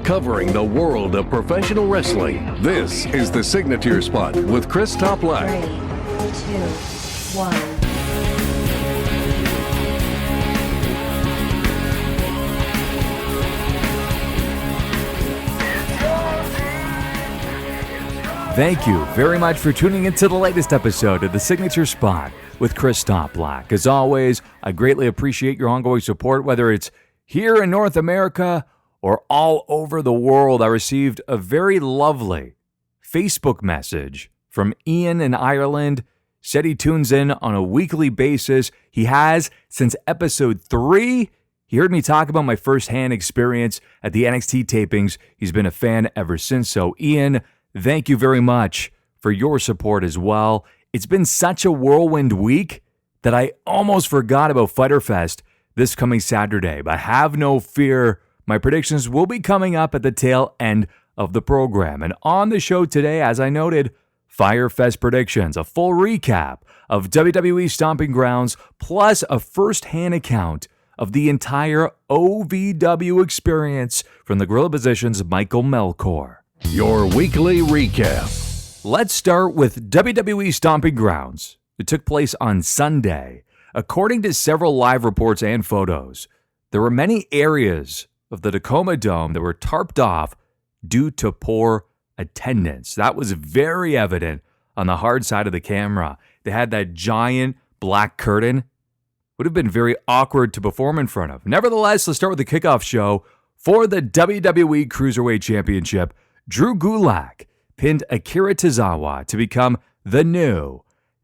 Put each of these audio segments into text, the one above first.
covering the world of professional wrestling. This is the Signature Spot with Chris Toplak. 3, 2, 1. Thank you very much for tuning into the latest episode of the Signature Spot with Chris Toplak. As always, I greatly appreciate your ongoing support, whether it's here in North America or all over the world. I received a very lovely Facebook message from Ian in Ireland. Said he tunes in on a weekly basis. He has since episode 3. He heard me talk about my firsthand experience at the NXT tapings. He's been a fan ever since. So Ian, thank you very much for your support as well. It's been such a whirlwind week that I almost forgot about Fyter Fest this coming Saturday. But have no fear, my predictions will be coming up at the tail end of the program. And on the show today, as I noted, Fyter Fest predictions, a full recap of WWE Stomping Grounds, plus a first-hand account of the entire OVW experience from the Gorilla Position's Michael Melchor. Your weekly recap. Let's start with WWE Stomping Grounds. It took place on Sunday. According to several live reports and photos, there were many areas of the Tacoma Dome that were tarped off due to poor attendance. That was very evident on the hard side of the camera. They had that giant black curtain. Would have been very awkward to perform in front of. Nevertheless, let's start with the kickoff show for the WWE Cruiserweight Championship. Drew Gulak pinned Akira Tozawa to become the new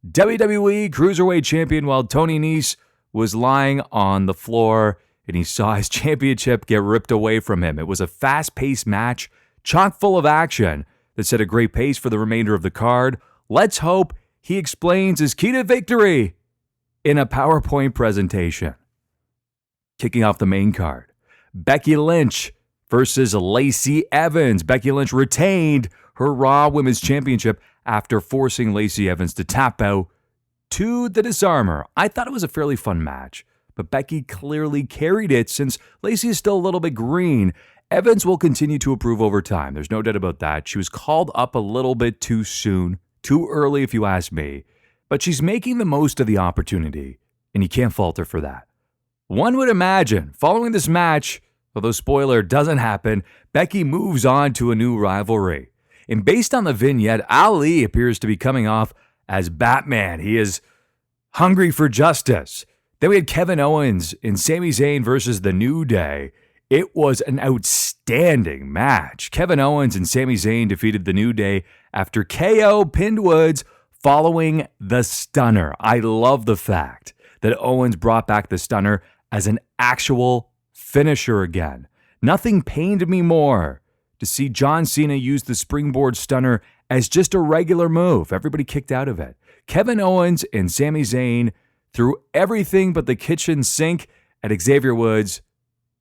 WWE Cruiserweight Champion while Tony Nese was lying on the floor and he saw his championship get ripped away from him. It was a fast-paced match, chock full of action that set a great pace for the remainder of the card. Let's hope he explains his key to victory in a PowerPoint presentation. Kicking off the main card, Becky Lynch versus Lacey Evans. Becky Lynch retained her Raw Women's Championship after forcing Lacey Evans to tap out to the Disarmer. I thought it was a fairly fun match, but Becky clearly carried it since Lacey is still a little bit green. Evans will continue to improve over time. There's no doubt about that. She was called up a little bit too soon, too early if you ask me, but she's making the most of the opportunity, and you can't fault her for that. One would imagine, following this match, although spoiler doesn't happen, Becky moves on to a new rivalry. And based on the vignette, Ali appears to be coming off as Batman. He is hungry for justice. Then we had Kevin Owens and Sami Zayn versus The New Day. It was an outstanding match. Kevin Owens and Sami Zayn defeated The New Day after KO pinned Woods following the Stunner. I love the fact that Owens brought back the Stunner as an actual finisher again. Nothing pained me more to see John Cena use the springboard stunner as just a regular move. Everybody kicked out of it. Kevin Owens and Sami Zayn threw everything but the kitchen sink at Xavier Woods,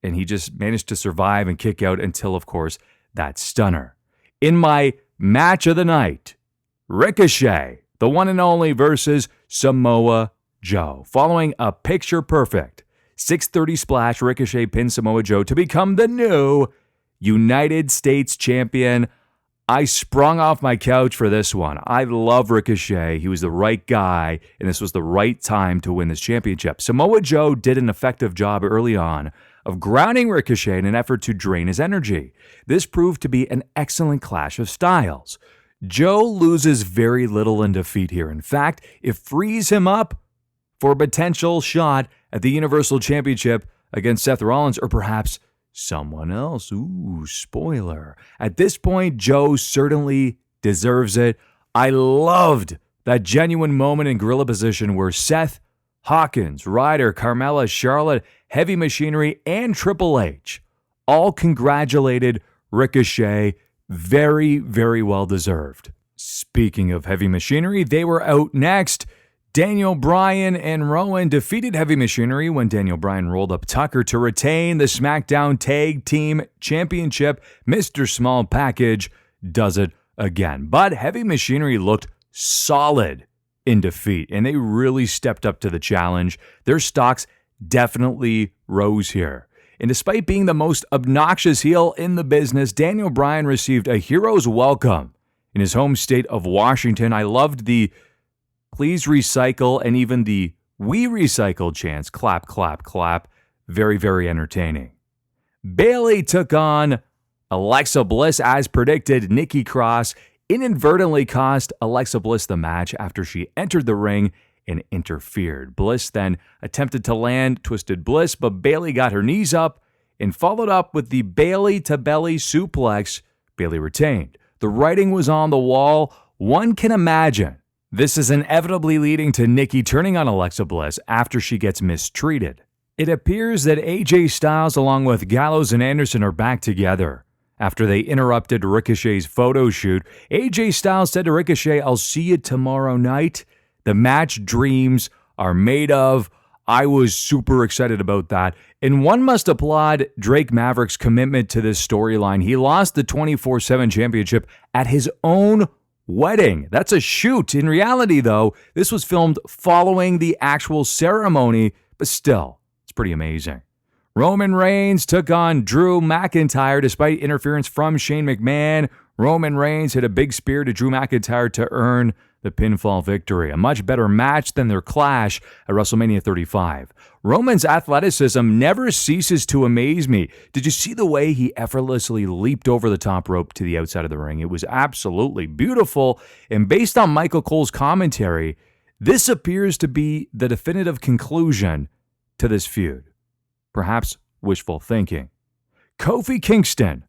and he just managed to survive and kick out until, of course, that stunner. In my match of the night, Ricochet, the one and only, versus Samoa Joe. Following a picture-perfect 630 splash, Ricochet pinned Samoa Joe to become the new United States champion. I sprung off my couch for this one. I love Ricochet. He was the right guy, and this was the right time to win this championship. Samoa Joe did an effective job early on of grounding Ricochet in an effort to drain his energy. This proved to be an excellent clash of styles. Joe loses very little in defeat here. In fact, it frees him up for a potential shot at the Universal Championship against Seth Rollins or perhaps someone else. Ooh, spoiler. At this point, Joe certainly deserves it. I loved that genuine moment in Gorilla Position where Seth, Hawkins, Ryder, Carmella, Charlotte, Heavy Machinery, and Triple H all congratulated Ricochet. Very, very well deserved. Speaking of Heavy Machinery, they were out next. Daniel Bryan and Rowan defeated Heavy Machinery when Daniel Bryan rolled up Tucker to retain the SmackDown Tag Team Championship. Mr. Small Package does it again. But Heavy Machinery looked solid in defeat, and they really stepped up to the challenge. Their stocks definitely rose here. And despite being the most obnoxious heel in the business, Daniel Bryan received a hero's welcome in his home state of Washington. I loved the please recycle and even the we recycle chants. Clap, clap, clap. Very, very entertaining. Bayley took on Alexa Bliss as predicted. Nikki Cross inadvertently cost Alexa Bliss the match after she entered the ring and interfered. Bliss then attempted to land Twisted Bliss, but Bayley got her knees up and followed up with the Bayley to belly suplex. Bayley retained. The writing was on the wall. One can imagine this is inevitably leading to Nikki turning on Alexa Bliss after she gets mistreated. It appears that AJ Styles along with Gallows and Anderson are back together. After they interrupted Ricochet's photo shoot, AJ Styles said to Ricochet, "I'll see you tomorrow night." The match dreams are made of. I was super excited about that. And one must applaud Drake Maverick's commitment to this storyline. He lost the 24/7 championship at his own wedding. That's a shoot. In reality, though, this was filmed following the actual ceremony, but still, it's pretty amazing. Roman Reigns took on Drew McIntyre despite interference from Shane McMahon. Roman Reigns hit a big spear to Drew McIntyre to earn the pinfall victory. A much better match than their clash at WrestleMania 35. Roman's athleticism never ceases to amaze me. Did you see the way he effortlessly leaped over the top rope to the outside of the ring? It was absolutely beautiful. And based on Michael Cole's commentary, this appears to be the definitive conclusion to this feud. Perhaps wishful thinking. Kofi Kingston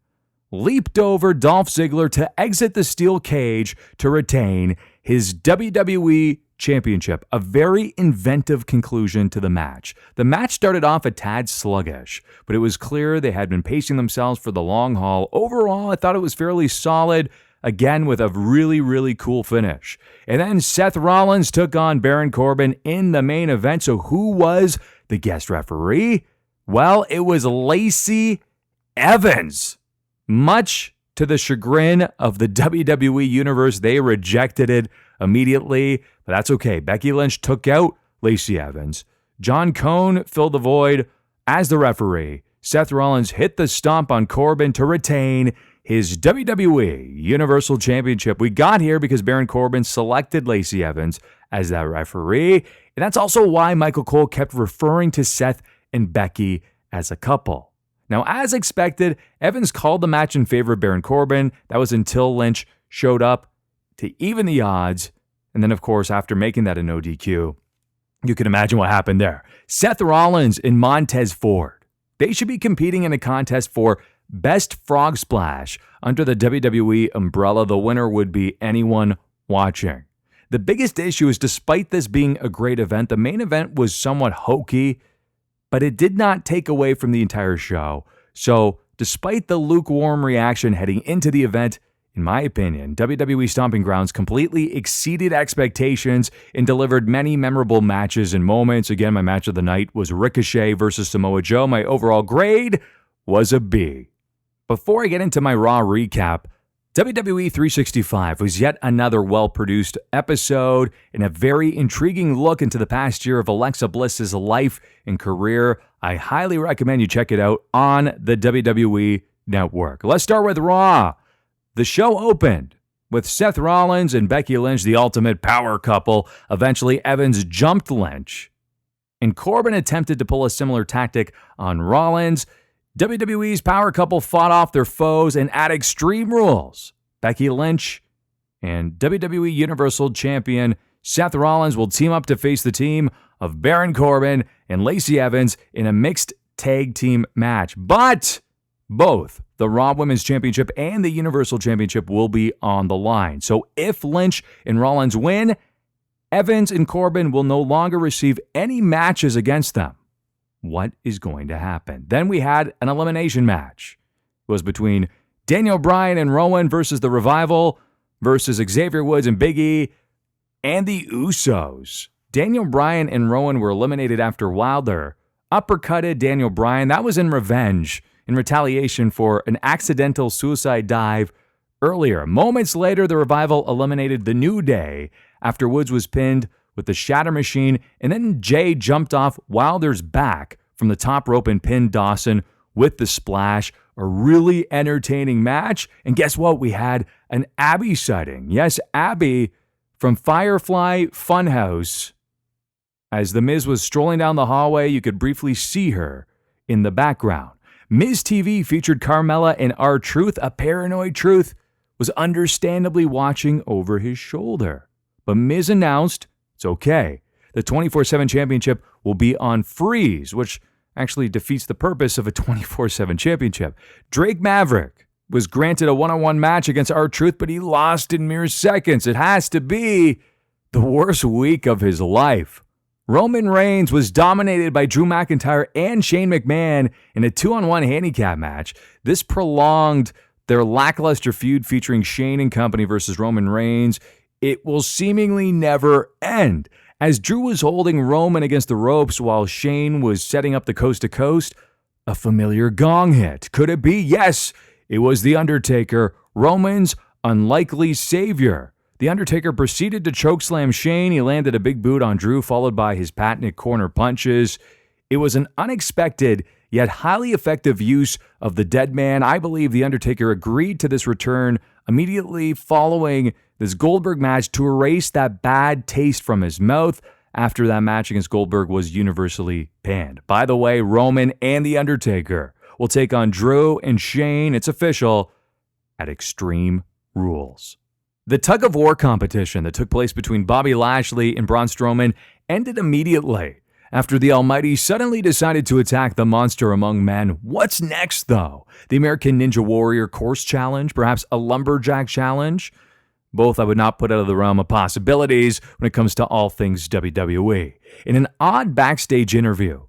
leaped over Dolph Ziggler to exit the steel cage to retain his WWE Championship. A very inventive conclusion to the match. The match started off a tad sluggish, but it was clear they had been pacing themselves for the long haul. Overall, I thought it was fairly solid, again with a really, really cool finish. And then Seth Rollins took on Baron Corbin in the main event. So who was the guest referee? Well, it was Lacey Evans. Much to the chagrin of the WWE Universe, they rejected it immediately, but that's okay. Becky Lynch took out Lacey Evans. John Cone filled the void as the referee. Seth Rollins hit the stomp on Corbin to retain his WWE Universal Championship. We got here because Baron Corbin selected Lacey Evans as that referee, and that's also why Michael Cole kept referring to Seth and Becky as a couple. Now, as expected, Evans called the match in favor of Baron Corbin. That was until Lynch showed up to even the odds. And then, of course, after making that a no DQ, you can imagine what happened there. Seth Rollins and Montez Ford. They should be competing in a contest for Best Frog Splash under the WWE umbrella. The winner would be anyone watching. The biggest issue is, despite this being a great event, the main event was somewhat hokey, but it did not take away from the entire show. So, despite the lukewarm reaction heading into the event, in my opinion, WWE Stomping Grounds completely exceeded expectations and delivered many memorable matches and moments. Again, my match of the night was Ricochet versus Samoa Joe. My overall grade was a B. Before I get into my Raw recap, WWE 365 was yet another well-produced episode and a very intriguing look into the past year of Alexa Bliss's life and career. I highly recommend you check it out on the WWE Network. Let's start with Raw. The show opened with Seth Rollins and Becky Lynch, the ultimate power couple. Eventually, Evans jumped Lynch, and Corbin attempted to pull a similar tactic on Rollins. WWE's power couple fought off their foes and at Extreme Rules, Becky Lynch and WWE Universal Champion Seth Rollins will team up to face the team of Baron Corbin and Lacey Evans in a mixed tag team match. But both the Raw Women's Championship and the Universal Championship will be on the line. So if Lynch and Rollins win, Evans and Corbin will no longer receive any matches against them. What is going to happen? Then we had an elimination match. It was between Daniel Bryan and Rowan versus The Revival versus Xavier Woods and Big E and the Usos. Daniel Bryan and Rowan were eliminated after Wilder uppercutted Daniel Bryan. That was in revenge, in retaliation for an accidental suicide dive earlier. Moments later, The Revival eliminated The New Day after Woods was pinned with the Shatter Machine, and then Jay jumped off Wilder's back from the top rope and pinned Dawson with the splash. A really entertaining match. And guess what? We had an Abby sighting. Yes, Abby from Firefly Funhouse. As The Miz was strolling down the hallway, you could briefly see her in the background. Miz TV featured Carmella and R-Truth. A paranoid Truth was understandably watching over his shoulder. But Miz announced, it's okay. The 24/7 championship will be on freeze, which actually defeats the purpose of a 24/7 championship. Drake Maverick was granted a one-on-one match against R-Truth, but he lost in mere seconds. It has to be the worst week of his life. Roman Reigns was dominated by Drew McIntyre and Shane McMahon in a 2-on-1 handicap match. This prolonged their lackluster feud featuring Shane and company versus Roman Reigns. It will seemingly never end. As Drew was holding Roman against the ropes while Shane was setting up the coast to coast, a familiar gong hit. Could it be? Yes, it was The Undertaker, Roman's unlikely savior. The Undertaker proceeded to chokeslam Shane. He landed a big boot on Drew, followed by his patented corner punches. It was an unexpected yet highly effective use of the dead man. I believe The Undertaker agreed to this return immediately following this Goldberg match to erase that bad taste from his mouth after that match against Goldberg was universally panned. By the way, Roman and The Undertaker will take on Drew and Shane, it's official, at Extreme Rules. The tug-of-war competition that took place between Bobby Lashley and Braun Strowman ended immediately after the Almighty suddenly decided to attack the monster among men. What's next, though? The American Ninja Warrior Course Challenge? Perhaps a Lumberjack Challenge? Both I would not put out of the realm of possibilities when it comes to all things WWE. In an odd backstage interview,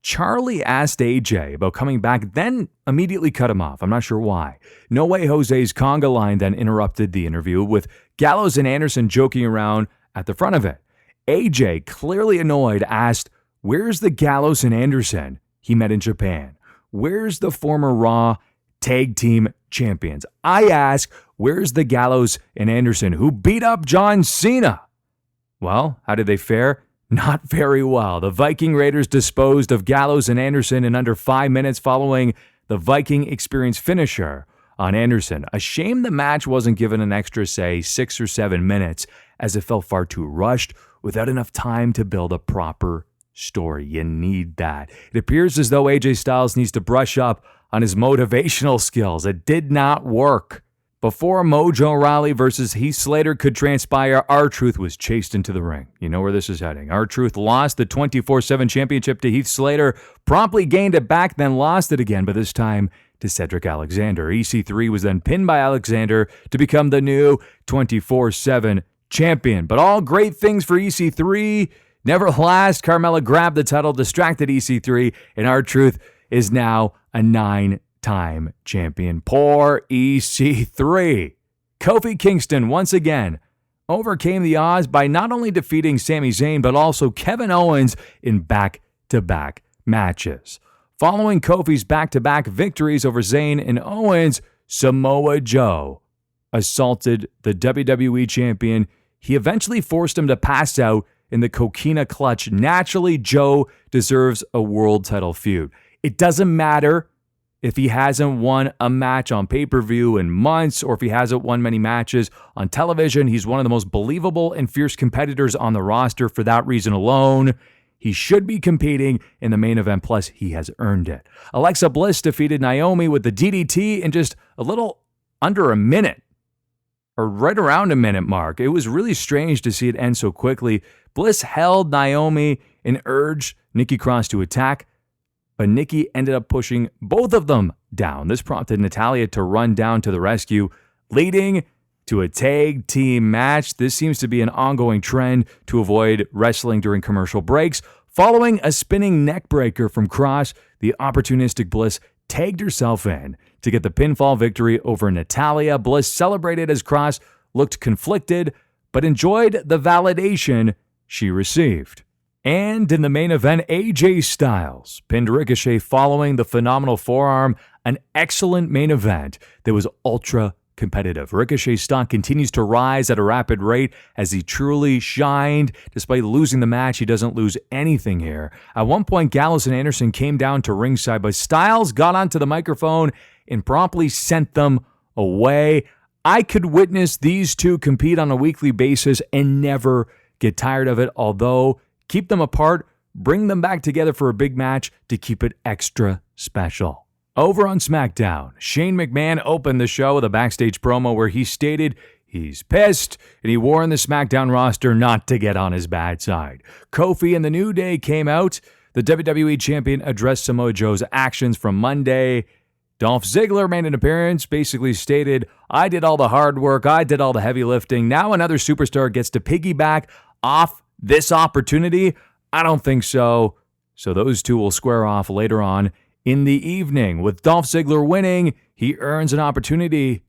Charlie asked AJ about coming back, then immediately cut him off. I'm not sure why. No Way Jose's conga line then interrupted the interview, with Gallows and Anderson joking around at the front of it. AJ, clearly annoyed, asked, "Where's the Gallows and Anderson he met in Japan? Where's the former Raw Tag Team Champions? I ask, where's the Gallows and Anderson who beat up John Cena?" Well, how did they fare? Not very well. The Viking Raiders disposed of Gallows and Anderson in under 5 minutes following the Viking Experience finisher on Anderson. A shame the match wasn't given an extra, say, 6 or 7 minutes, as it felt far too rushed without enough time to build a proper story. You need that. It appears as though AJ Styles needs to brush up on his motivational skills. It did not work. Before Mojo Rawley versus Heath Slater could transpire, R-Truth was chased into the ring. You know where this is heading. R-Truth lost the 24/7 championship to Heath Slater, promptly gained it back, then lost it again, but this time to Cedric Alexander. EC3 was then pinned by Alexander to become the new 24/7 champion. But all great things for EC3 never last. Carmella grabbed the title, distracted EC3, and R-Truth is now a 9-time champion. Poor EC3. Kofi Kingston once again overcame the odds by not only defeating Sami Zayn, but also Kevin Owens in back-to-back matches. Following Kofi's back-to-back victories over Zayn and Owens, Samoa Joe assaulted the WWE champion. He eventually forced him to pass out in the Coquina Clutch. Naturally, Joe deserves a world title feud. It doesn't matter if he hasn't won a match on pay-per-view in months, or if he hasn't won many matches on television. He's one of the most believable and fierce competitors on the roster. For that reason alone, he should be competing in the main event, plus he has earned it. Alexa Bliss defeated Naomi with the DDT in just a little under a minute, or right around a minute mark. It was really strange to see it end so quickly. Bliss held Naomi and urged Nikki Cross to attack, but Nikki ended up pushing both of them down. This prompted Natalya to run down to the rescue, leading to a tag team match. This seems to be an ongoing trend to avoid wrestling during commercial breaks. Following a spinning neck breaker from Cross, the opportunistic Bliss tagged herself in to get the pinfall victory over Natalya. Bliss celebrated as Cross looked conflicted, but enjoyed the validation she received. And in the main event, AJ Styles pinned Ricochet following the phenomenal forearm. An excellent main event that was ultra competitive. Ricochet's stock continues to rise at a rapid rate as he truly shined. Despite losing the match, he doesn't lose anything here. At one point, Gallows and Anderson came down to ringside, but Styles got onto the microphone and promptly sent them away. I could witness these two compete on a weekly basis and never get tired of it, although keep them apart, bring them back together for a big match to keep it extra special. Over on SmackDown, Shane McMahon opened the show with a backstage promo where he stated he's pissed and he warned the SmackDown roster not to get on his bad side. Kofi and the New Day came out. The WWE Champion addressed Samoa Joe's actions from Monday. Dolph Ziggler made an appearance, basically stated, I did all the hard work, I did all the heavy lifting. Now another superstar gets to piggyback off this opportunity? I don't think so. So those two will square off later on in the evening. With Dolph Ziggler winning, he earns an opportunity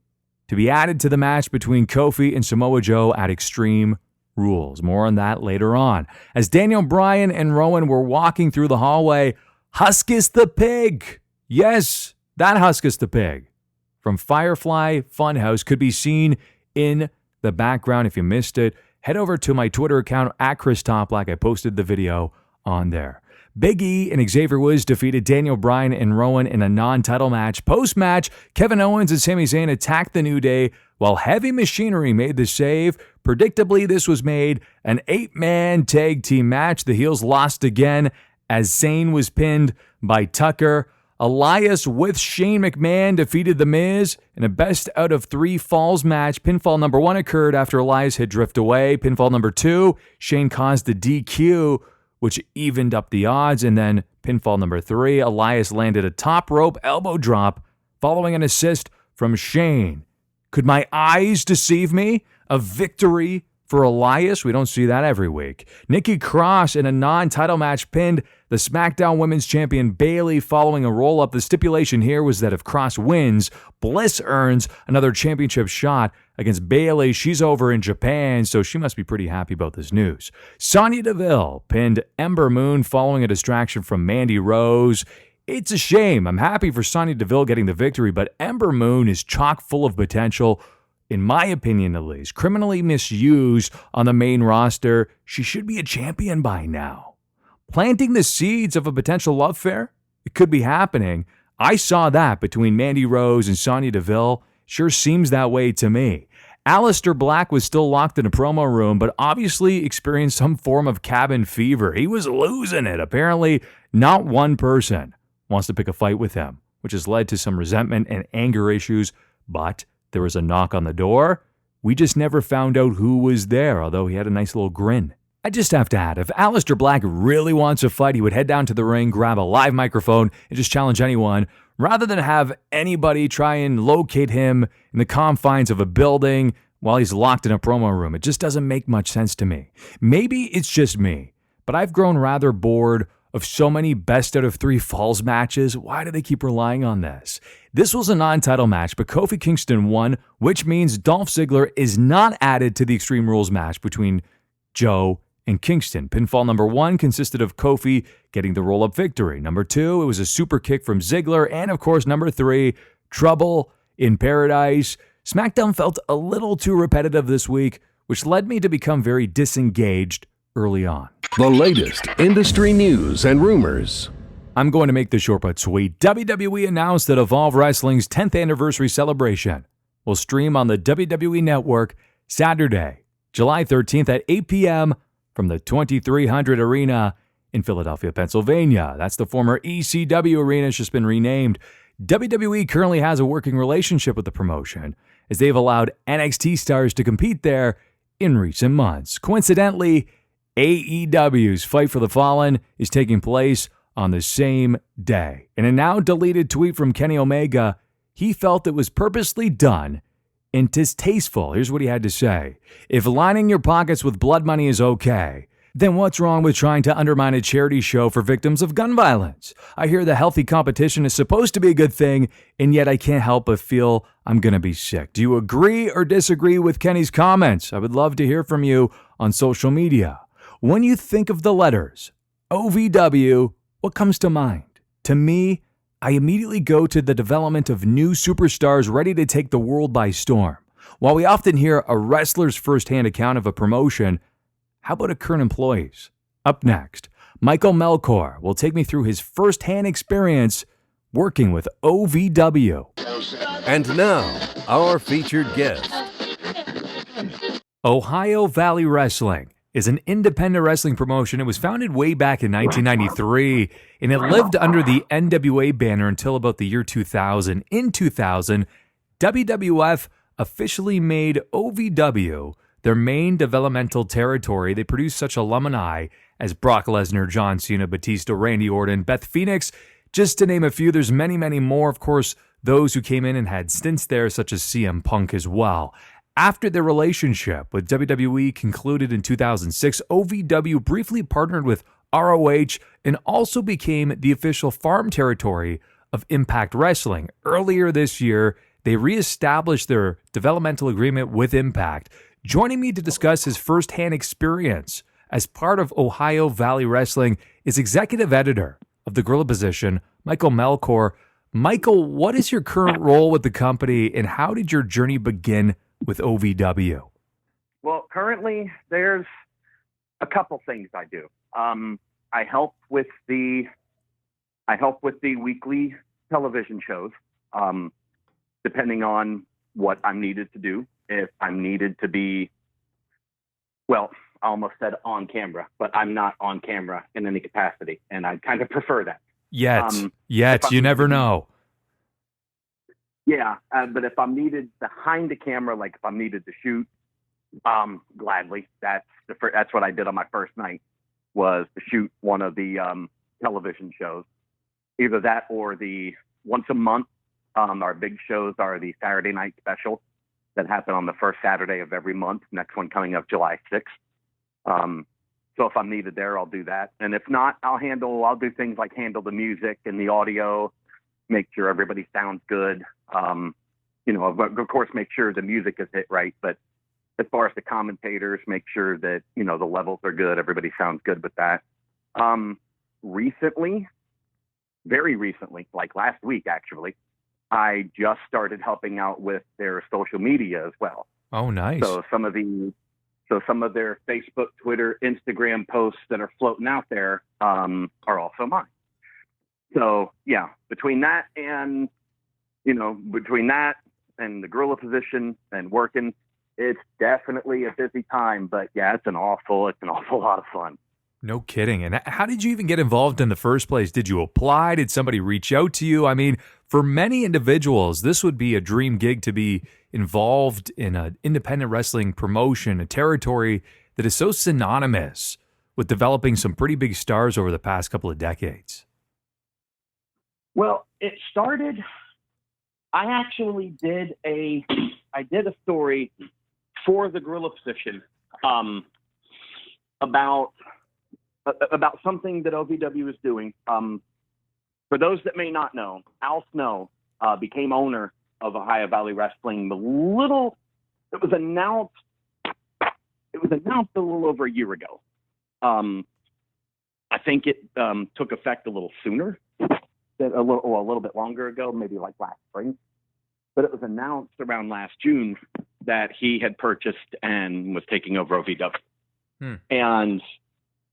to be added to the match between Kofi and Samoa Joe at Extreme Rules. More on that later on. As Daniel Bryan and Rowan were walking through the hallway, Huskus the Pig, yes, that Huskus the Pig from Firefly Funhouse could be seen in the background. If you missed it, head over to my Twitter account at Chris Toplack. I posted the video on there. Big E and Xavier Woods defeated Daniel Bryan and Rowan in a non-title match. Post-match, Kevin Owens and Sami Zayn attacked the New Day while Heavy Machinery made the save. Predictably, this was made an 8-man tag team match. The heels lost again as Zayn was pinned by Tucker. Elias with Shane McMahon defeated The Miz in a best out of 3 falls match. Pinfall number 1 occurred after Elias had drifted away. Pinfall number 2, Shane caused the DQ, which evened up the odds. And then pinfall number 3, Elias landed a top rope elbow drop following an assist from Shane. Could my eyes deceive me? A victory for Elias? We don't see that every week. Nikki Cross in a non-title match pinned the SmackDown Women's Champion Bayley following a roll-up. The stipulation here was that if Cross wins, Bliss earns another championship shot against Bayley. She's over in Japan, so she must be pretty happy about this news. Sonya Deville pinned Ember Moon following a distraction from Mandy Rose. It's a shame. I'm happy for Sonya Deville getting the victory, but Ember Moon is chock full of potential, in my opinion at least. Criminally misused on the main roster. She should be a champion by now. Planting the seeds of a potential love affair? It could be happening. I saw that between Mandy Rose and Sonya Deville. Sure seems that way to me. Aleister Black was still locked in a promo room, but obviously experienced some form of cabin fever. He was losing it. Apparently, not one person wants to pick a fight with him, which has led to some resentment and anger issues. But there was a knock on the door. We just never found out who was there, although he had a nice little grin. I just have to add, if Aleister Black really wants a fight, he would head down to the ring, grab a live microphone, and just challenge anyone, rather than have anybody try and locate him in the confines of a building while he's locked in a promo room. It just doesn't make much sense to me. Maybe it's just me, but I've grown rather bored of so many best out of 3 falls matches. Why do they keep relying on this? This was a non-title match, but Kofi Kingston won, which means Dolph Ziggler is not added to the Extreme Rules match between Joe and Kingston. Pinfall number 1 consisted of Kofi getting the roll-up victory. Number 2, it was a super kick from Ziggler. And of course, number 3, Trouble in Paradise. SmackDown felt a little too repetitive this week, which led me to become very disengaged early on. The latest industry news and rumors. I'm going to make this short but sweet. WWE announced that Evolve Wrestling's 10th anniversary celebration will stream on the WWE Network Saturday, July 13th at 8 p.m. from the 2300 Arena in Philadelphia, Pennsylvania. That's the former ECW Arena. It's just been renamed. WWE currently has a working relationship with the promotion, as they've allowed NXT stars to compete there in recent months. Coincidentally, AEW's Fight for the Fallen is taking place on the same day. In a now deleted tweet from Kenny Omega, he felt it was purposely done and distasteful. Here's what he had to say. If lining your pockets with blood money is okay, then what's wrong with trying to undermine a charity show for victims of gun violence? I hear the healthy competition is supposed to be a good thing, and yet I can't help but feel I'm going to be sick. Do you agree or disagree with Kenny's comments? I would love to hear from you on social media. When you think of the letters OVW, what comes to mind? To me, I immediately go to the development of new superstars ready to take the world by storm. While we often hear a wrestler's firsthand account of a promotion, how about a current employee's? Up next, Michael Melchor will take me through his firsthand experience working with OVW. And now, our featured guest. Ohio Valley Wrestling is an independent wrestling promotion. It was founded way back in 1993, and it lived under the NWA banner until about the year 2000. In 2000, WWF officially made OVW their main developmental territory. They produced such alumni as Brock Lesnar, John Cena, Batista, Randy Orton, Beth Phoenix, just to name a few. There's many, many more. Of course, those who came in and had stints there, such as CM Punk as well. After their relationship with WWE concluded in 2006, OVW briefly partnered with ROH and also became the official farm territory of Impact Wrestling. Earlier this year, they reestablished their developmental agreement with Impact. Joining me to discuss his firsthand experience as part of Ohio Valley Wrestling is executive editor of the Gorilla Position, Michael Melchor. Michael, what is your current role with the company, and how did your journey begin with OVW? Well, currently there's a couple things I do. I help with the weekly television shows, depending on what I'm needed to do. If I'm needed to be, well, I almost said on camera, but I'm not on camera in any capacity, and I kind of prefer that. Yet, you never know. Yeah, but if I'm needed behind the camera, like if I'm needed to shoot, gladly. That's what I did on my first night, was to shoot one of the television shows. Either that or the once a month. Our big shows are the Saturday night special that happen on the first Saturday of every month. Next one coming up July 6th. So if I'm needed there, I'll do that. And if not, I'll do things like handle the music and the audio, make sure everybody sounds good. Of course, make sure the music is hit right. But as far as the commentators, make sure that, the levels are good. Everybody sounds good with that. Very recently, like last week, actually, I just started helping out with their social media as well. Oh, nice. So some of their Facebook, Twitter, Instagram posts that are floating out there are also mine. So yeah, between that and the Gorilla Position and working, it's definitely a busy time. But yeah, it's an awful lot of fun. No kidding. And how did you even get involved in the first place? Did you apply? Did somebody reach out to you? I mean, for many individuals, this would be a dream gig to be involved in an independent wrestling promotion, a territory that is so synonymous with developing some pretty big stars over the past couple of decades. Well, it started, I did a story for the Gorilla Position about something that OVW is doing. For those that may not know, Al Snow became owner of Ohio Valley Wrestling. It was announced a little over a year ago. I think it took effect a little sooner, a little bit longer ago, maybe like last spring. But it was announced around last June that he had purchased and was taking over OVW. And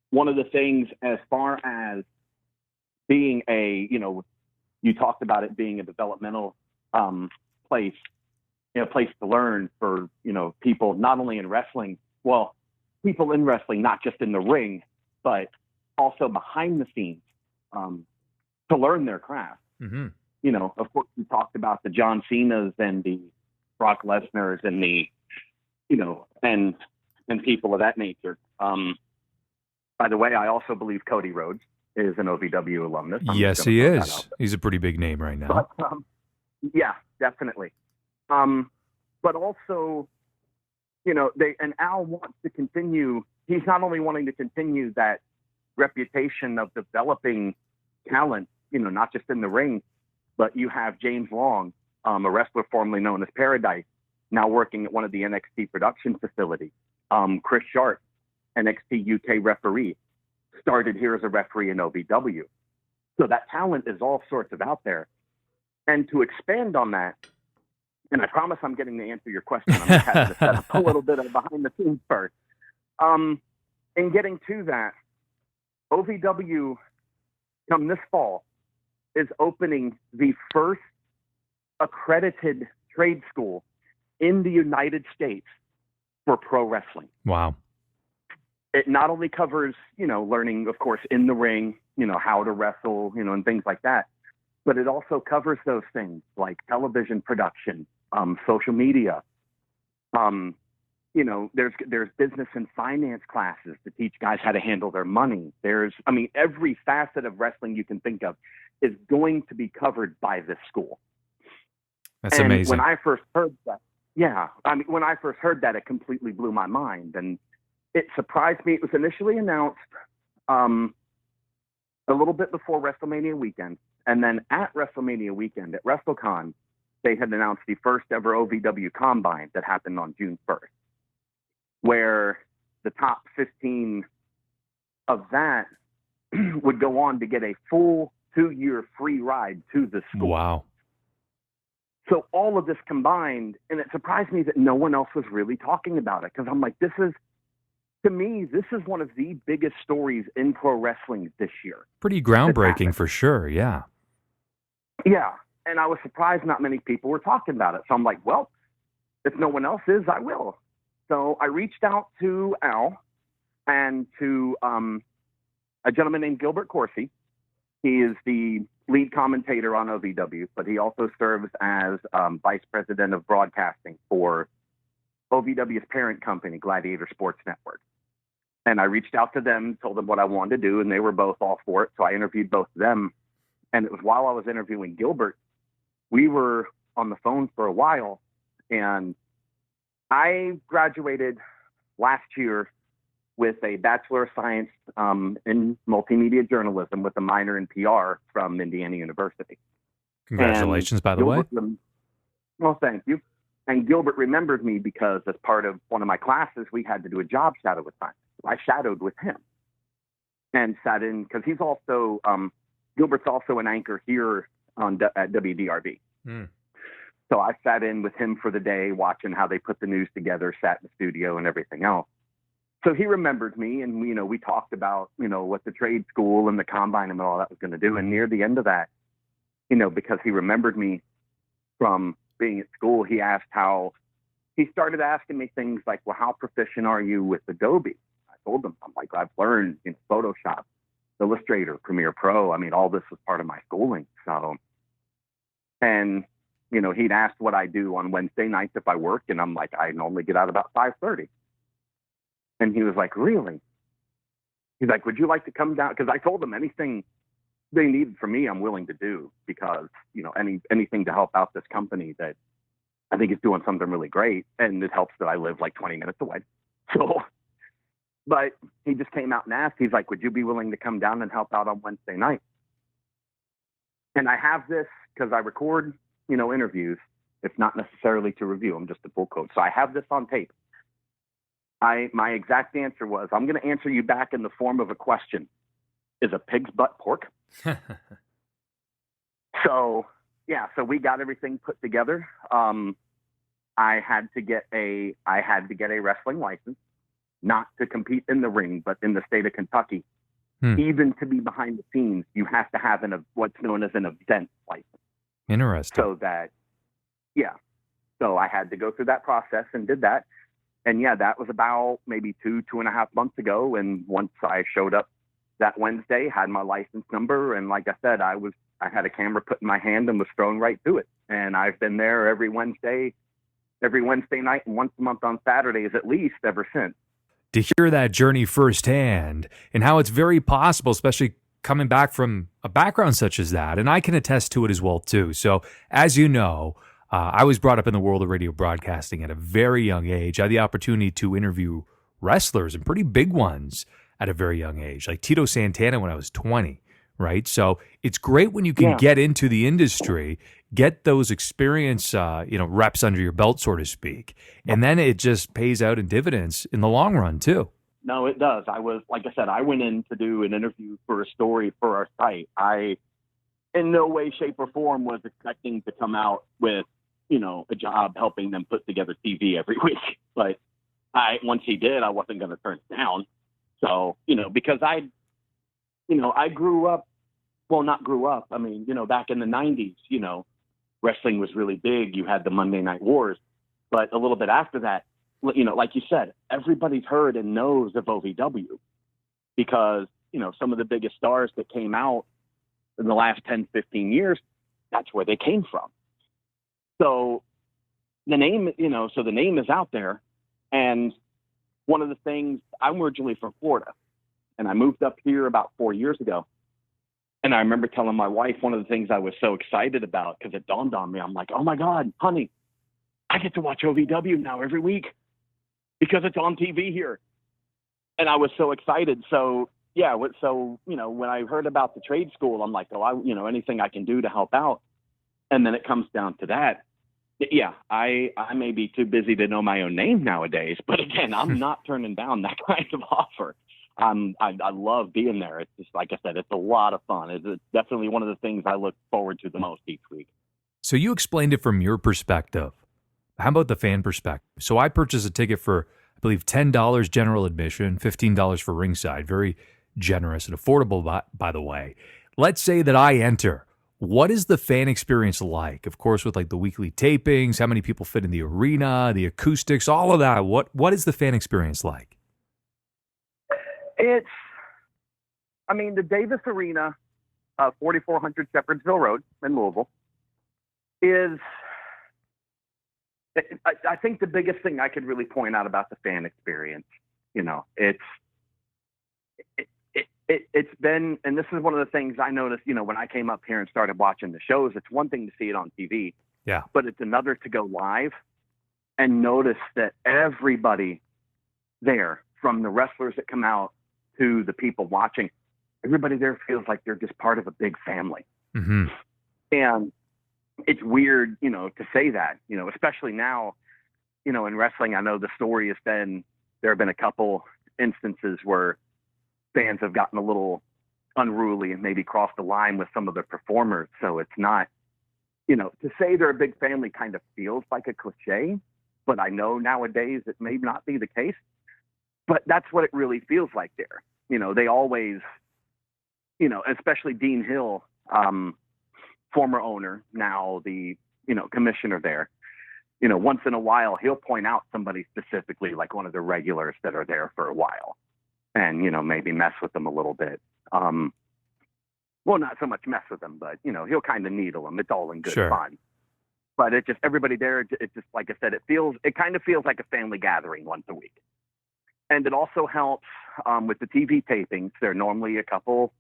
one of the things, as far as being you talked about it being a developmental place, place to learn for, people not only in wrestling, people in wrestling, not just in the ring, but also behind the scenes to learn their craft. Mm-hmm. Of course, we talked about the John Cenas and the Brock Lesnars and the, and people of that nature. By the way, I also believe Cody Rhodes is an OVW alumnus. Yes, he is. He's a pretty big name right now. But, yeah, definitely. But also, and Al wants to continue. He's not only wanting to continue that reputation of developing talent, not just in the ring, but you have James Long, a wrestler formerly known as Paradise, now working at one of the NXT production facilities. Chris Sharp, NXT UK referee, started here as a referee in OVW. So that talent is all sorts of out there. And to expand on that, and I promise I'm getting to answer your question. I'm just having to set up a little bit of behind the scenes first. In getting to that, OVW, come this fall, is opening the first accredited trade school in the United States for pro wrestling. Wow. It not only covers, learning, of course, in the ring, how to wrestle, and things like that, but it also covers those things like television production, social media. There's business and finance classes to teach guys how to handle their money. Every facet of wrestling you can think of is going to be covered by this school. That's amazing. When I first heard that, it completely blew my mind, and it surprised me. It was initially announced a little bit before WrestleMania weekend, and then at WrestleMania weekend at WrestleCon, they had announced the first ever OVW Combine that happened on June 1st, where the top 15 of that would go on to get a full 2-year free ride to the school. Wow. So all of this combined, and it surprised me that no one else was really talking about it, because I'm like, this is one of the biggest stories in pro wrestling this year. Pretty groundbreaking for sure, yeah. Yeah, and I was surprised not many people were talking about it. So I'm like, well, if no one else is, I will. So I reached out to Al and to a gentleman named Gilbert Corsi. He is the lead commentator on OVW, but he also serves as vice president of broadcasting for OVW's parent company, Gladiator Sports Network. And I reached out to them, told them what I wanted to do, and they were both all for it. So I interviewed both of them. And it was while I was interviewing Gilbert, we were on the phone for a while. And I graduated last year with a Bachelor of Science in Multimedia Journalism with a minor in PR from Indiana University. Congratulations, by the way. Well, thank you. And Gilbert remembered me because as part of one of my classes, we had to do a job shadow assignment. So I shadowed with him and sat in, because he's also, Gilbert's also an anchor here at WDRB. So I sat in with him for the day, watching how they put the news together, sat in the studio and everything else. So he remembered me, and we talked about, what the trade school and the combine and all that was going to do. And near the end of that, because he remembered me from being at school, he started asking me things like, well, how proficient are you with Adobe? I told him, I'm like, I've learned Photoshop, Illustrator, Premiere Pro. All this was part of my schooling. So, and, he'd asked what I do on Wednesday nights if I work, and I'm like, I normally get out about 5:30. And he was like, really? He's like, would you like to come down? Because I told him anything they needed from me, I'm willing to do, because, anything to help out this company that I think is doing something really great. And it helps that I live like 20 minutes away. So, but he just came out and asked, he's like, would you be willing to come down and help out on Wednesday night? And I have this because I record, interviews. It's not necessarily to review. I'm just a full quote. So I have this on tape. My exact answer was, I'm going to answer you back in the form of a question. Is a pig's butt pork? So we got everything put together. I had to get a wrestling license, not to compete in the ring, but in the state of Kentucky. Even to be behind the scenes, you have to have what's known as an event license. Interesting. So I had to go through that process and did that. And that was about maybe 2.5 months ago. And once I showed up that Wednesday, had my license number, and like I said, I had a camera put in my hand and was thrown right to it. And I've been there every Wednesday night and once a month on Saturdays at least ever since. To hear that journey firsthand and how it's very possible, especially coming back from a background such as that, and I can attest to it as well too. So as you know, I was brought up in the world of radio broadcasting at a very young age. I had the opportunity to interview wrestlers, and pretty big ones, at a very young age, like Tito Santana when I was 20, right? So it's great when you can get into the industry, get those experience, reps under your belt, so to speak, and then it just pays out in dividends in the long run too. No, it does. Like I said, I went in to do an interview for a story for our site. I, in no way, shape, or form was expecting to come out with, a job helping them put together TV every week. But once he did, I wasn't going to turn it down. So, because I grew up, well, not grew up. I mean, back in the 90s, wrestling was really big. You had the Monday Night Wars. But a little bit after that, like you said, everybody's heard and knows of OVW because, some of the biggest stars that came out in the last 10, 15 years, that's where they came from. So the name is out there. And one of the things, I'm originally from Florida, and I moved up here about 4 years ago. And I remember telling my wife one of the things I was so excited about, because it dawned on me. I'm like, oh my God, honey, I get to watch OVW now every week because it's on TV here. And I was so excited. So yeah, when I heard about the trade school, I'm like, anything I can do to help out. And then it comes down to that. Yeah, I may be too busy to know my own name nowadays, but again, I'm not turning down that kind of offer. I love being there. It's just, like I said, it's a lot of fun. It's definitely one of the things I look forward to the most each week. So you explained it from your perspective. How about the fan perspective? So I purchased a ticket for, I believe, $10 general admission, $15 for ringside. Very generous and affordable, by the way. Let's say that I enter. What is the fan experience like? Of course, with like the weekly tapings, how many people fit in the arena, the acoustics, all of that. What is the fan experience like? The Davis Arena, 4400 Shepherdsville Road in Louisville, is, I think, the biggest thing I could really point out about the fan experience. It's been, and this is one of the things I noticed, when I came up here and started watching the shows. It's one thing to see it on TV, yeah, but it's another to go live and notice that everybody there, from the wrestlers that come out to the people watching, everybody there feels like they're just part of a big family. Mm-hmm. And it's weird, to say that, especially now, in wrestling. I know the story has been, there have been a couple instances where fans have gotten a little unruly and maybe crossed the line with some of the performers. So it's not, to say they're a big family kind of feels like a cliche, but I know nowadays it may not be the case, but that's what it really feels like there. They always, especially Dean Hill, former owner, now the, commissioner there, once in a while he'll point out somebody specifically, like one of the regulars that are there for a while, and, maybe mess with them a little bit. Well, not so much mess with them, but, he'll kind of needle them. It's all in good fun. But it just, everybody there, it just, like I said, it kind of feels like a family gathering once a week. And it also helps with the TV tapings. There are normally a couple,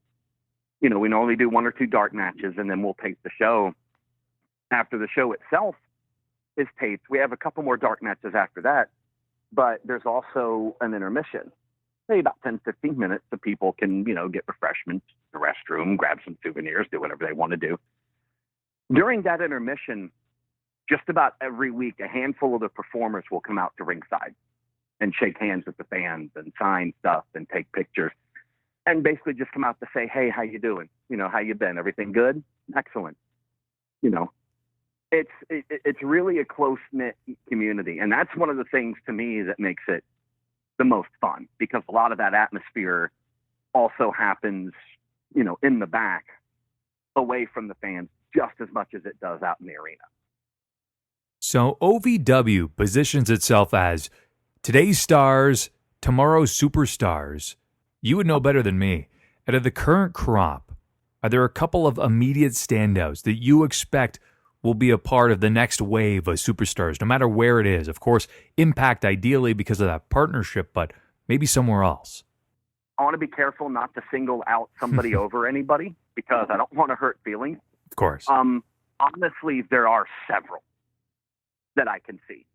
we normally do 1 or 2 dark matches, and then we'll tape the show. After the show itself is taped, we have a couple more dark matches after that, but there's also an intermission. Say about 10, 15 minutes so people can, get refreshments, the restroom, grab some souvenirs, do whatever they want to do. During that intermission, just about every week, a handful of the performers will come out to ringside and shake hands with the fans and sign stuff and take pictures and basically just come out to say, hey, how you doing? How you been? Everything good? Excellent. It's really a close-knit community. And that's one of the things to me that makes it the most fun, because a lot of that atmosphere also happens, in the back, away from the fans, just as much as it does out in the arena. So OVW positions itself as today's stars, tomorrow's superstars. You would know better than me. Out of the current crop, are there a couple of immediate standouts that you expect will be a part of the next wave of superstars, no matter where it is? Of course, Impact ideally because of that partnership, but maybe somewhere else. I want to be careful not to single out somebody over anybody, because I don't want to hurt feelings. Of course. Honestly, there are several that I can see.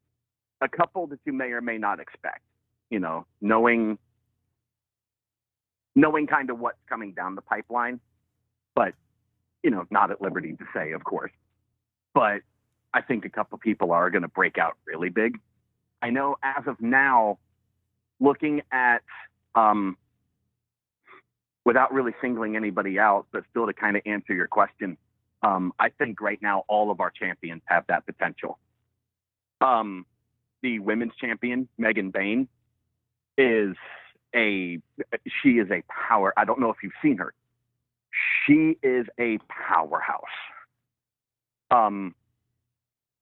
A couple that you may or may not expect, knowing kind of what's coming down the pipeline, but, not at liberty to say, of course. But I think a couple people are going to break out really big. I know as of now, looking at Without really singling anybody out, but still to kind of answer your question, I think right now all of our champions have that potential. The women's champion, Megan Bain, is a power. I don't know if you've seen her. She is a powerhouse.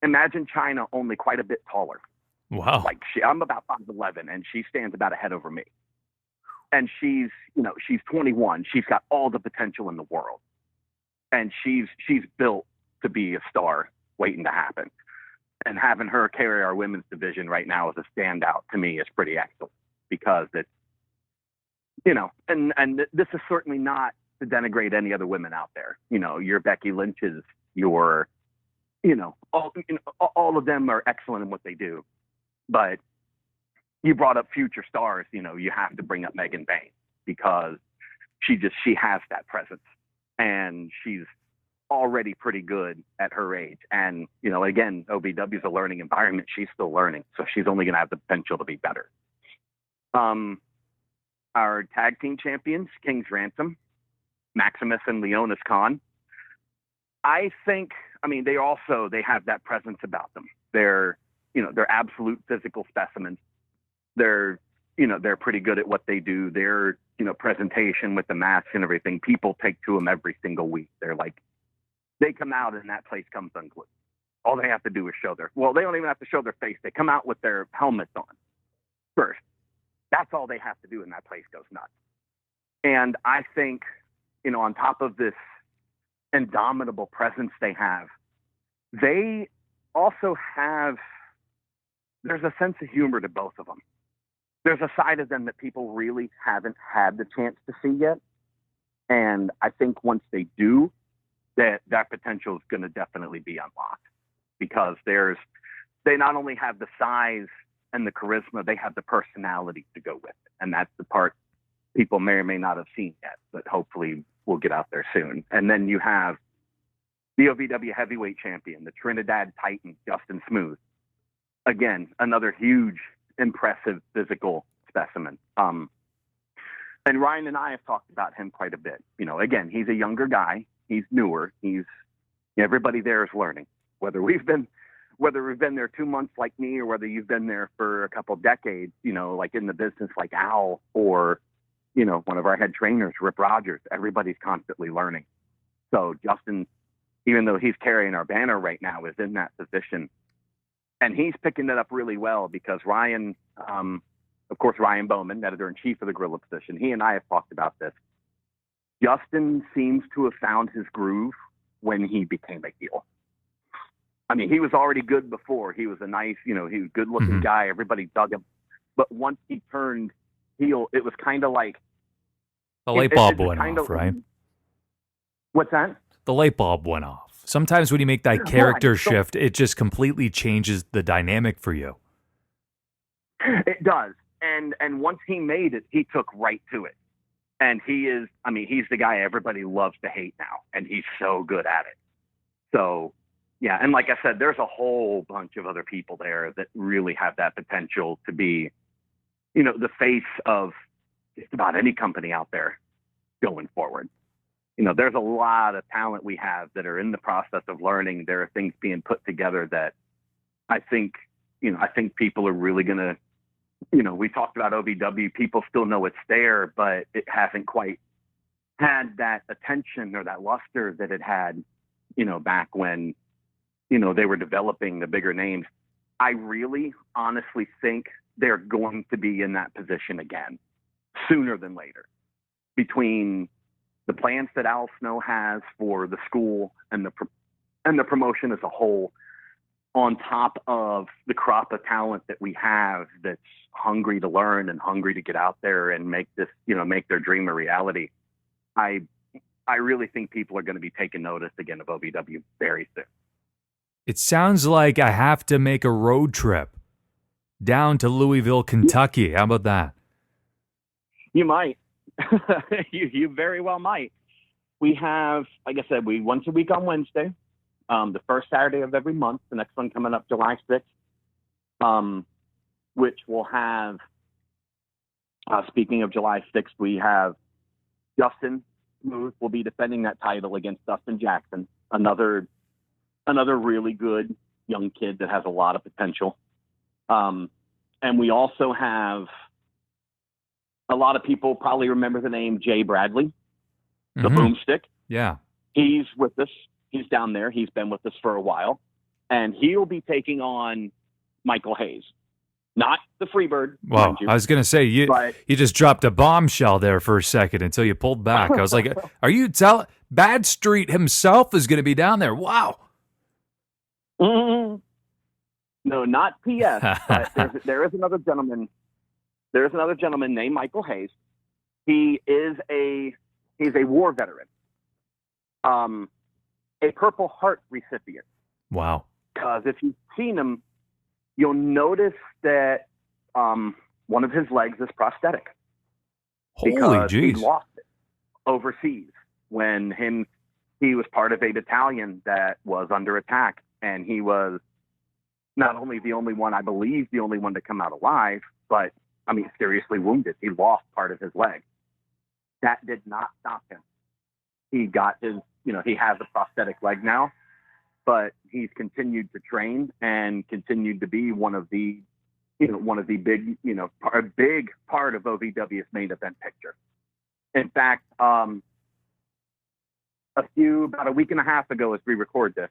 Imagine China, only quite a bit taller. Wow. Like I'm about 5'11", and she stands about a head over me. And she's 21. She's got all the potential in the world, and she's built to be a star waiting to happen. And having her carry our women's division right now as a standout to me is pretty excellent, because it's, and this is certainly not to denigrate any other women out there. Your Becky Lynch's, your, all of them are excellent in what they do, but you brought up future stars, you have to bring up Megan Bain, because she has that presence, and she's already pretty good at her age. And, again, OVW is a learning environment. She's still learning, so she's only going to have the potential to be better. Our tag team champions, King's Ransom, Maximus and Leonis Khan. I think, they have that presence about them. They're absolute physical specimens. They're pretty good at what they do. Their, presentation with the masks and everything, people take to them every single week. They're like, they come out and that place comes unglued. All they have to do is they don't even have to show their face. They come out with their helmets on first. That's all they have to do, and that place goes nuts. And I think, on top of this indomitable presence they have, they also have, there's a sense of humor to both of them. There's a side of them that people really haven't had the chance to see yet. And I think once they do, that potential is going to definitely be unlocked, because they not only have the size and the charisma, they have the personality to go with it. And that's the part people may or may not have seen yet, but hopefully we'll get out there soon. And then you have the OVW heavyweight champion, the Trinidad Titan, Justin Smooth. Again, another huge, impressive physical specimen. And Ryan and I have talked about him quite a bit. Again, he's a younger guy. He's newer. Everybody there is learning. Whether we've been there 2 months like me, or whether you've been there for a couple decades, like in the business like Al, or, one of our head trainers, Rip Rogers, everybody's constantly learning. So Justin, even though he's carrying our banner right now, is in that position. And he's picking it up really well, because Ryan, of course, Ryan Bowman, editor-in-chief of the Gorilla position, he and I have talked about this. Justin seems to have found his groove when he became a heel. He was already good before. He was a nice, he was a good-looking guy. Everybody dug him. But once he turned heel, it was kind of like... The light bulb went off, right? What's that? The light bulb went off. Sometimes when you make that character shift, it just completely changes the dynamic for you. It does. And once he made it, he took right to it. And he is, he's the guy everybody loves to hate now. And he's so good at it. So, yeah. And like I said, there's a whole bunch of other people there that really have that potential to be, the face of just about any company out there going forward. There's a lot of talent we have that are in the process of learning. There are things being put together that I think people are really going to, we talked about OVW, people still know it's there, but it hasn't quite had that attention or that luster that it had, back when, they were developing the bigger names. I really honestly think they're going to be in that position again sooner than later, between the plans that Al Snow has for the school and the promotion as a whole, on top of the crop of talent that we have that's hungry to learn and hungry to get out there and make this, make their dream a reality. I really think people are going to be taking notice again of OVW very soon. It sounds like I have to make a road trip down to Louisville, Kentucky. How about that? You might. you very well might. We have, like I said, we once a week on Wednesday, the first Saturday of every month. The next one coming up July 6th, which will have Speaking of July 6th, we have Justin Smooth will be defending that title against Dustin Jackson, another really good young kid that has a lot of potential. And we also have a lot of people probably remember the name Jay Bradley, the boomstick. Yeah. He's with us. He's down there. He's been with us for a while. And he'll be taking on Michael Hayes. Not the Freebird. Well, I was going to say, you just dropped a bombshell there for a second until you pulled back. I was like, are you telling... Bad Street himself is going to be down there. Wow. No, not PS. But there is another gentleman. There is another gentleman named Michael Hayes. He's a war veteran. A Purple Heart recipient. Wow. Because if you've seen him, you'll notice that one of his legs is prosthetic. Holy because jeez. he lost it overseas when he was part of a battalion that was under attack, and he was not only the only one, I believe, the only one to come out alive, but I mean, seriously wounded. He lost part of his leg. That did not stop him. He got his, he has a prosthetic leg now, but he's continued to train and continued to be one of the big, a big part of OVW's main event picture. In fact, about a week and a half ago, as we record this,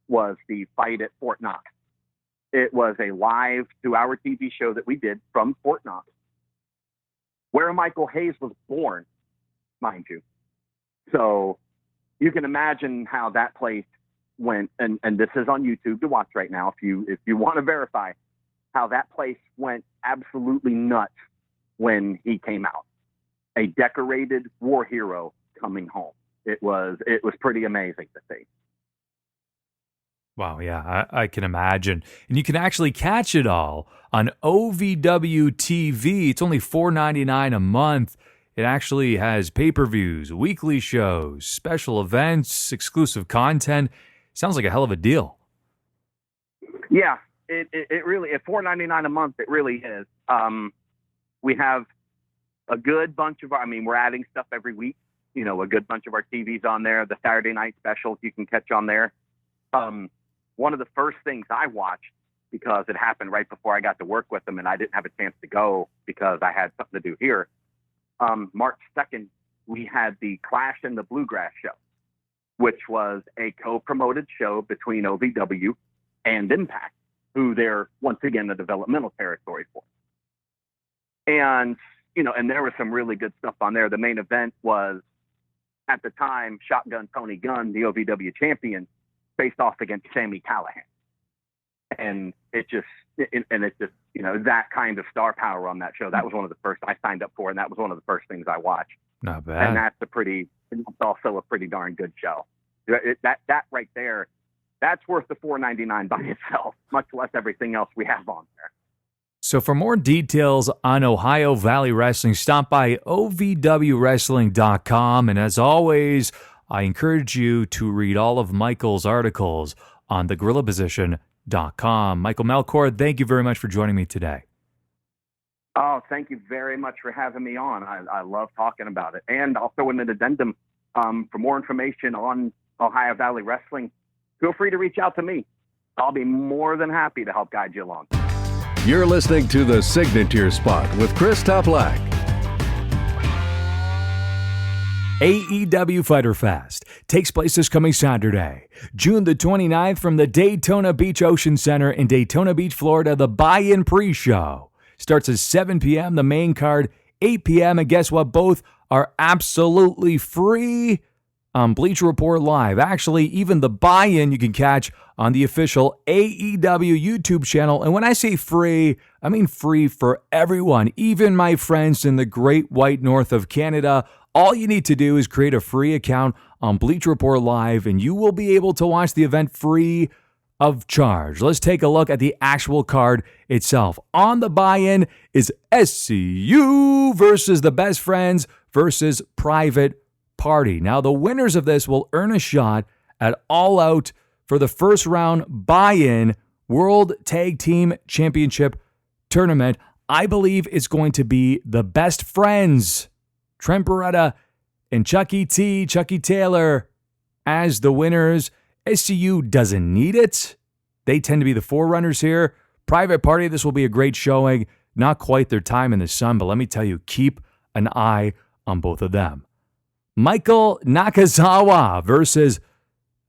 was the fight at Fort Knox. It was a live 2-hour TV show that we did from Fort Knox, where Michael Hayes was born, mind you. So you can imagine how that place went, and this is on YouTube to watch right now if you want to verify how that place went absolutely nuts when he came out. A decorated war hero coming home. It was pretty amazing to see. Wow, yeah, I can imagine. And you can actually catch it all on OVW TV. It's only $4.99 a month. It actually has pay-per-views, weekly shows, special events, exclusive content. Sounds like a hell of a deal. Yeah, it really, at $4.99 a month, it really is. We have a good bunch of we're adding stuff every week. A good bunch of our TVs on there. The Saturday night specials you can catch on there. One of the first things I watched, because it happened right before I got to work with them and I didn't have a chance to go because I had something to do here. March 2nd, we had the Clash and the Bluegrass show, which was a co-promoted show between OVW and Impact, who they're once again the developmental territory for. And, and there was some really good stuff on there. The main event was, at the time, Shotgun Tony Gunn, the OVW champion, faced off against Sami Callihan. And it just, that kind of star power on that show, that was one of the first I signed up for, and that was one of the first things I watched. Not bad. And it's also a pretty darn good show. That right there, that's worth the $4.99 by itself, much less everything else we have on there. So for more details on Ohio Valley Wrestling, stop by OVWWrestling.com. And as always, I encourage you to read all of Michael's articles on thegorillaposition.com. Michael Melchor, thank you very much for joining me today. Oh, thank you very much for having me on. I love talking about it. And also in an addendum, for more information on Ohio Valley Wrestling, feel free to reach out to me. I'll be more than happy to help guide you along. You're listening to The Signature Spot with Chris Toplack. AEW Fyter Fest takes place this coming Saturday, June the 29th, from the Daytona Beach Ocean Center in Daytona Beach, Florida. The buy-in pre-show starts at 7 p.m., the main card 8 p.m., and guess what? Both are absolutely free on Bleacher Report Live. Actually, even the buy-in you can catch on the official AEW YouTube channel. And when I say free, I mean free for everyone, even my friends in the great white north of Canada. All you need to do is create a free account on Bleacher Report Live, and you will be able to watch the event free of charge. Let's take a look at the actual card itself. On the buy-in is SCU versus the Best Friends versus Private Party. Now, the winners of this will earn a shot at All Out for the first round buy-in World Tag Team Championship Tournament. I believe it's going to be the best friends, Trent Beretta and Chucky Taylor, as the winners. SCU doesn't need it. They tend to be the forerunners here. Private Party, this will be a great showing. Not quite their time in the sun, but let me tell you, keep an eye on both of them. Michael Nakazawa versus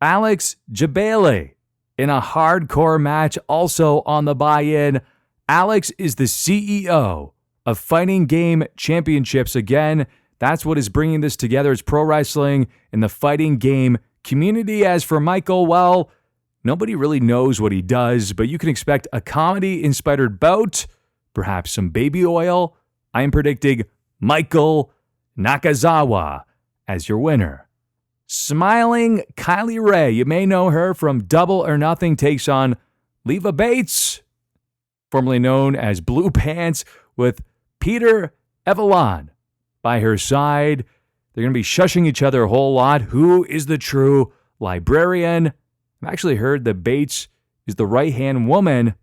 Alex Jabali in a hardcore match, also on the buy-in. Alex is the CEO of Fighting Game Championships. Again, that's what is bringing this together. It's pro wrestling in the fighting game community. As for Michael, well, nobody really knows what he does, but you can expect a comedy-inspired bout, perhaps some baby oil. I am predicting Michael Nakazawa as your winner. Smiling Kylie Ray, you may know her from Double or Nothing, takes on Leva Bates, formerly known as Blue Pants, with Peter Evelyn by her side. They're going to be shushing each other a whole lot. Who is the true librarian? I've actually heard that Bates is the right-hand woman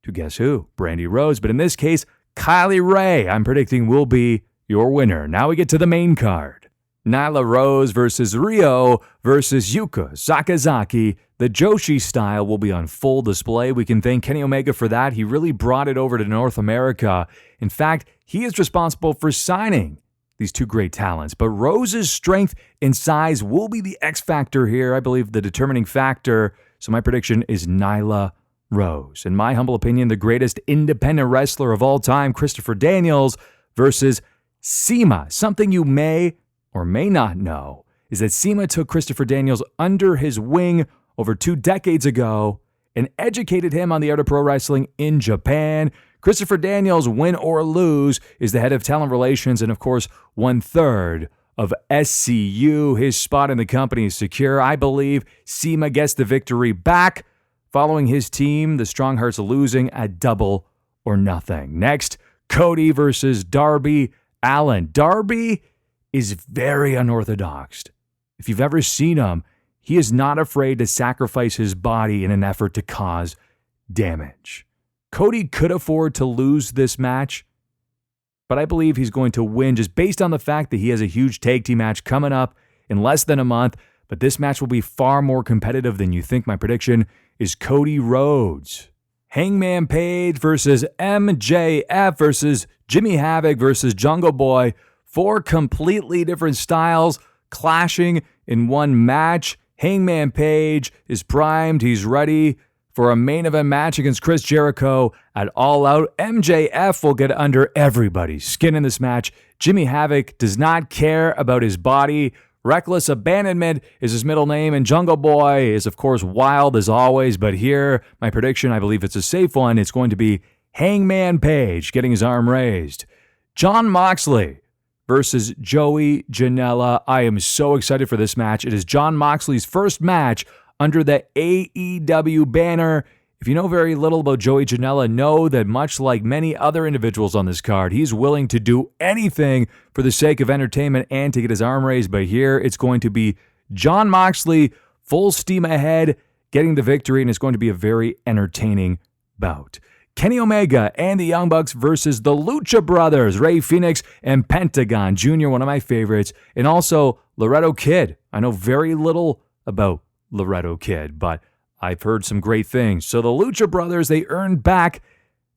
to guess who? Brandy Rose. But in this case, Kylie Ray, I'm predicting, will be your winner. Now we get to the main card. Nyla Rose versus Rio versus Yuka Sakazaki. The Joshi style will be on full display. We can thank Kenny Omega for that. He really brought it over to North America. In fact, he is responsible for signing these two great talents. But Rose's strength and size will be the X factor here. I believe the determining factor. So my prediction is Nyla Rose. In my humble opinion, the greatest independent wrestler of all time, Christopher Daniels versus SEMA. Something you may or may not know is that SEMA took Christopher Daniels under his wing over 2 decades ago and educated him on the art of pro wrestling in Japan. Christopher Daniels, win or lose, is the head of talent relations and, of course, 1/3 of SCU. His spot in the company is secure. I believe SEMA gets the victory back following his team, the Strong Hearts, losing at Double or Nothing. Next, Cody versus Darby Allin. Darby is very unorthodox. If you've ever seen him, he is not afraid to sacrifice his body in an effort to cause damage. Cody could afford to lose this match, but I believe he's going to win just based on the fact that he has a huge tag team match coming up in less than a month, but this match will be far more competitive than you think. My prediction is Cody Rhodes. Hangman Page versus MJF versus Jimmy Havoc versus Jungle Boy. 4 completely different styles clashing in one match. Hangman Page is primed. He's ready for a main event match against Chris Jericho at All Out. MJF will get under everybody's skin in this match. Jimmy Havoc does not care about his body. Reckless Abandonment is his middle name, and Jungle Boy is, of course, wild as always. But here, my prediction, I believe it's a safe one. It's going to be Hangman Page getting his arm raised. Jon Moxley versus Joey Janela. I am so excited for this match. It is Jon Moxley's first match under the AEW banner. If you know very little about Joey Janela, know that much like many other individuals on this card, he's willing to do anything for the sake of entertainment and to get his arm raised. But here, it's going to be Jon Moxley full steam ahead, getting the victory, and it's going to be a very entertaining bout. Kenny Omega and the Young Bucks versus the Lucha Brothers, Rey Fenix and Pentagon Jr., one of my favorites, and also Laredo Kid. I know very little about Laredo Kid, but I've heard some great things. So the Lucha Brothers, they earned back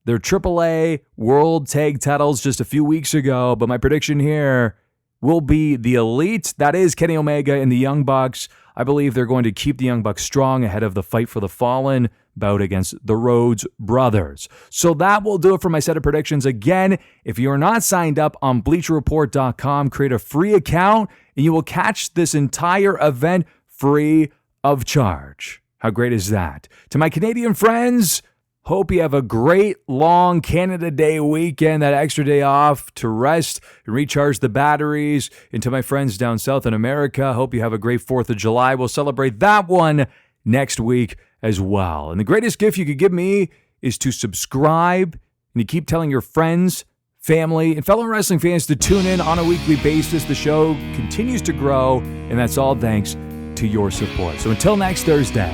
their AAA World Tag titles just a few weeks ago, but my prediction here will be the Elite. That is Kenny Omega and the Young Bucks. I believe they're going to keep the Young Bucks strong ahead of the Fight for the Fallen bout against the Rhodes Brothers. So that will do it for my set of predictions. Again, if you are not signed up on BleacherReport.com, create a free account and you will catch this entire event free of charge. How great is that? To my Canadian friends, hope you have a great long Canada Day weekend, that extra day off to rest and recharge the batteries. And to my friends down south in America, hope you have a great 4th of July. We'll celebrate that one next week as well. And the greatest gift you could give me is to subscribe and to keep telling your friends, family, and fellow wrestling fans to tune in on a weekly basis. The show continues to grow, and that's all thanks to your support. So until next Thursday,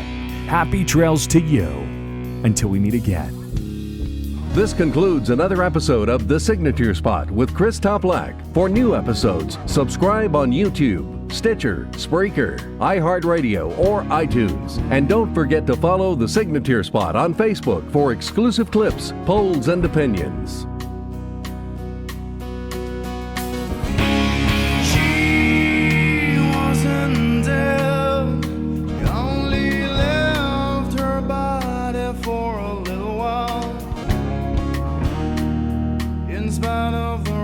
happy trails to you until we meet again. This concludes another episode of The Signature Spot with Chris Toplack. For new episodes, subscribe on YouTube, Stitcher, Spreaker, iHeartRadio, or iTunes. And don't forget to follow The Signature Spot on Facebook for exclusive clips, polls, and opinions. She wasn't dead, you only left her body for a little while. In spite of the